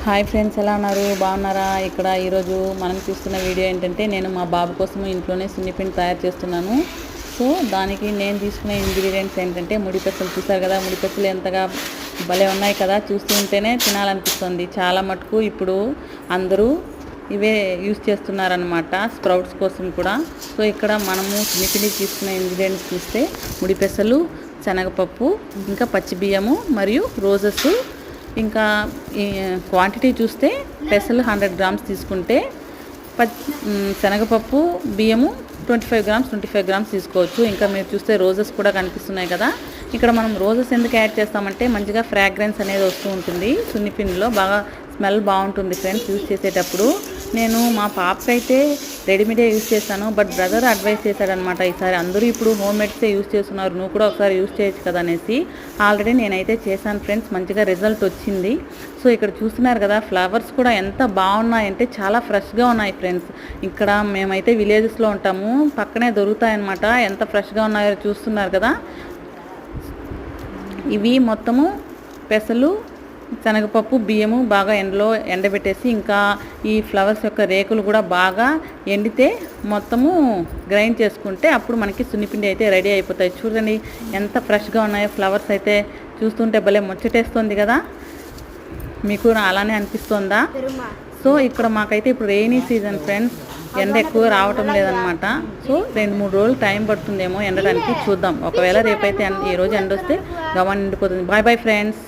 Hi friends, ఎలా ఉన్నారు? బాగున్నారా? ఇక్కడ ఈరోజు మనం చూస్తున్న వీడియో ఏంటంటే, నేను మా బాబు కోసం ఇంట్లోనే సున్నిపిండి తయారు చేస్తున్నాను. సో దానికి నేను తీసుకునే ఇంగ్రీడియంట్స్ ఏంటంటే, ముడిపెసలు. చూసారు కదా, ముడిపెసలు ఎంతగా భలే ఉన్నాయి కదా, చూస్తూ ఉంటేనే తినాలనిపిస్తుంది. చాలా మటుకు ఇప్పుడు అందరూ ఇవే యూస్ చేస్తున్నారనమాట, స్ప్రౌట్స్ కోసం కూడా. సో ఇక్కడ మనము సున్నిపిండి తీసుకునే ఇంగ్రీడియంట్స్ చూస్తే, ముడిపెసలు, శనగపప్పు, ఇంకా పచ్చి బియ్యము మరియు రోజెస్. ఇంకా ఈ క్వాంటిటీ చూస్తే పెసలు 100 గ్రామ్స్ తీసుకుంటే శనగపప్పు బియ్యము 25 గ్రామ్స్ తీసుకోవచ్చు. ఇంకా మీరు చూస్తే రోజెస్ కూడా కనిపిస్తున్నాయి కదా. ఇక్కడ మనం రోజెస్ ఎందుకు యాడ్ చేస్తామంటే, మంచిగా ఫ్రాగ్రెన్స్ అనేది వస్తూ ఉంటుంది. సున్నిపిండిలో బాగా స్మెల్ బాగుంటుంది ఫ్రెండ్స్ యూజ్ చేసేటప్పుడు. నేను మా పాపకైతే రెడీమేడే యూజ్ చేస్తాను, బట్ బ్రదర్ అడ్వైస్ చేశాడనమాట, ఈసారి అందరూ ఇప్పుడు హోమ్ మేడ్సే యూజ్ చేస్తున్నారు, నువ్వు కూడా ఒకసారి యూజ్ చేయొచ్చు కదా అనేసి. ఆల్రెడీ నేనైతే చేశాను ఫ్రెండ్స్, మంచిగా రిజల్ట్ వచ్చింది. సో ఇక్కడ చూస్తున్నారు కదా, ఫ్లవర్స్ కూడా ఎంత బాగున్నాయంటే చాలా ఫ్రెష్గా ఉన్నాయి ఫ్రెండ్స్. ఇక్కడ మేమైతే విలేజెస్లో ఉంటాము, పక్కనే దొరుకుతాయన్నమాట. ఎంత ఫ్రెష్గా ఉన్నాయో చూస్తున్నారు కదా. ఇవి మొత్తము పెసలు, శనగపప్పు, బియ్యము బాగా ఎండలో ఎండబెట్టేసి, ఇంకా ఈ ఫ్లవర్స్ యొక్క రేకులు కూడా బాగా ఎండితే మొత్తము గ్రైండ్ చేసుకుంటే అప్పుడు మనకి సున్నిపిండి అయితే రెడీ అయిపోతాయి. చూడండి ఎంత ఫ్రెష్గా ఉన్నాయో ఫ్లవర్స్ అయితే, చూస్తుంటే భలే ముచ్చటేస్తుంది కదా. మీకు అలానే అనిపిస్తుందా? సో ఇక్కడ మాకైతే ఇప్పుడు రెయినీ సీజన్ ఫ్రెండ్స్, ఎండ ఎక్కువ రావటం లేదనమాట. సో 2-3 రోజులు టైం పడుతుందేమో ఎండడానికి, చూద్దాం. ఒకవేళ రేపైతే ఈరోజు ఎండ వస్తే గమని నిండిపోతుంది. Bye bye friends.